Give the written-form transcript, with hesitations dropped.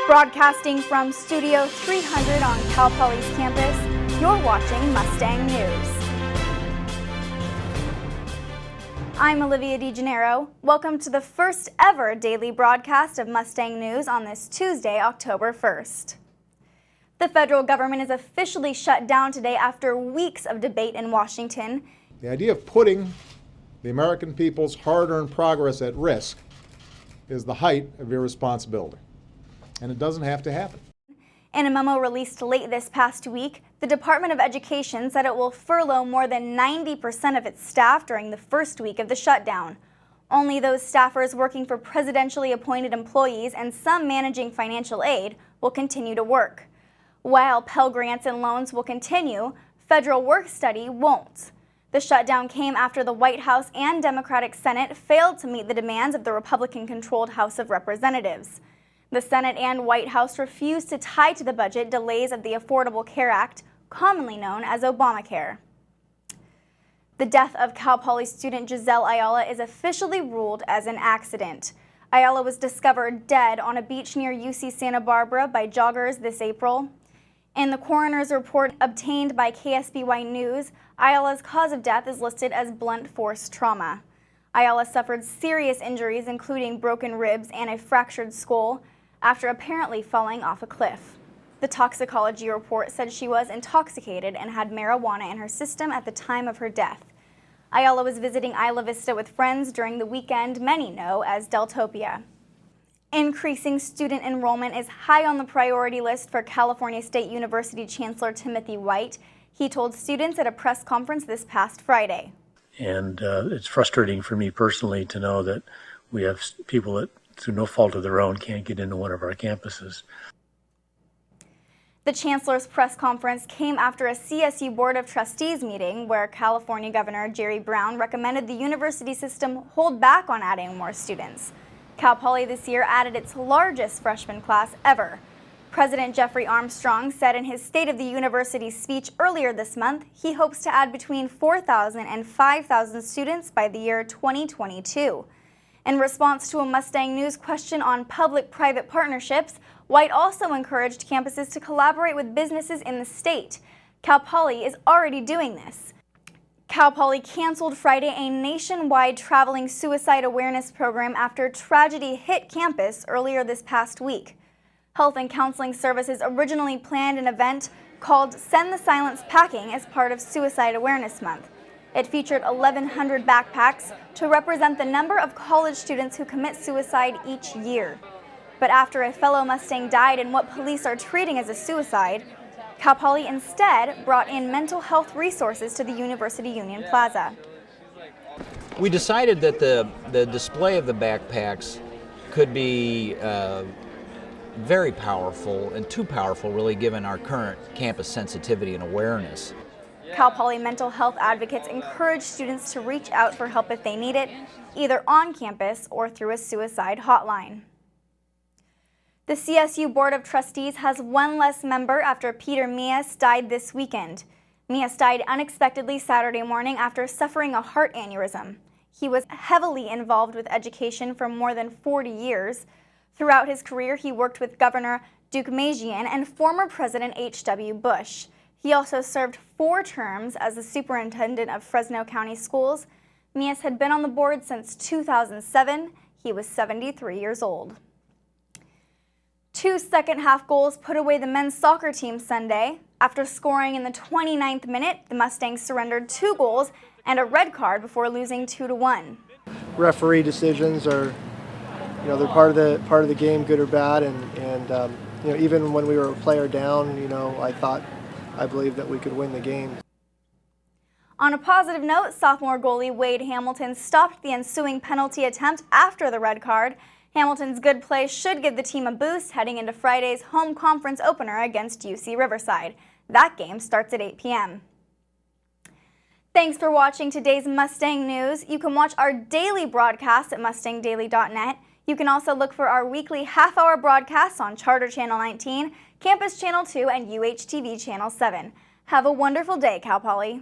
Broadcasting from Studio 300 on Cal Poly's campus, you're watching Mustang News. I'm Olivia DeGennaro. Welcome to the first ever daily broadcast of Mustang News on this Tuesday, October 1st. The federal government is officially shut down today after weeks of debate in Washington. The idea of putting the American people's hard-earned progress at risk is the height of irresponsibility. And it doesn't have to happen. In a memo released late this past week, the Department of Education said it will furlough more than 90% of its staff during the first week of the shutdown. Only those staffers working for presidentially appointed employees and some managing financial aid will continue to work. While Pell Grants and loans will continue, federal work study won't. The shutdown came after the White House and Democratic Senate failed to meet the demands of the Republican-controlled House of Representatives. The Senate and White House refused to tie to the budget delays of the Affordable Care Act, commonly known as Obamacare. The death of Cal Poly student Giselle Ayala is officially ruled as an accident. Ayala was discovered dead on a beach near UC Santa Barbara by joggers this April. In the coroner's report obtained by KSBY News, Ayala's cause of death is listed as blunt force trauma. Ayala suffered serious injuries, including broken ribs and a fractured skull, after apparently falling off a cliff. The toxicology report said she was intoxicated and had marijuana in her system at the time of her death. Ayala was visiting Isla Vista with friends during the weekend many know as Deltopia. Increasing student enrollment is high on the priority list for California State University Chancellor Timothy White. He told students at a press conference this past Friday. And it's frustrating for me personally to know that we have people that, through no fault of their own, can't get into one of our campuses. The Chancellor's press conference came after a CSU Board of Trustees meeting where California Governor Jerry Brown recommended the university system hold back on adding more students. Cal Poly this year added its largest freshman class ever. President Jeffrey Armstrong said in his State of the University speech earlier this month he hopes to add between 4,000 and 5,000 students by the year 2022. In response to a Mustang News question on public-private partnerships, White also encouraged campuses to collaborate with businesses in the state. Cal Poly is already doing this. Cal Poly canceled Friday a nationwide traveling suicide awareness program after tragedy hit campus earlier this past week. Health and Counseling Services originally planned an event called Send the Silence Packing as part of Suicide Awareness Month. It featured 1,100 backpacks to represent the number of college students who commit suicide each year. But after a fellow Mustang died in what police are treating as a suicide, Cal Poly instead brought in mental health resources to the University Union Plaza. We decided that the display of the backpacks could be very powerful, and too powerful really given our current campus sensitivity and awareness. Cal Poly mental health advocates encourage students to reach out for help if they need it, either on campus or through a suicide hotline. The CSU Board of Trustees has one less member after Peter Mias died this weekend. Mias died unexpectedly Saturday morning after suffering a heart aneurysm. He was heavily involved with education for more than 40 years. Throughout his career, he worked with Governor Duke Majian and former President H.W. Bush. He also served 4 terms as the superintendent of Fresno County Schools. Mias had been on the board since 2007. He was 73 years old. 2 second-half goals put away the men's soccer team Sunday. After scoring in the 29th minute, the Mustangs surrendered 2 goals and a red card before losing 2-1. Referee decisions are, they're part of the game, good or bad, and even when we were a player down, I believe that we could win the game. On a positive note, sophomore goalie Wade Hamilton stopped the ensuing penalty attempt after the red card. Hamilton's good play should give the team a boost heading into Friday's home conference opener against UC Riverside. That game starts at 8 p.m. Thanks for watching today's Mustang News. You can watch our daily broadcast at mustangdaily.net. You can also look for our weekly half-hour broadcasts on Charter Channel 19, Campus Channel 2, and UHTV Channel 7. Have a wonderful day, Cal Poly.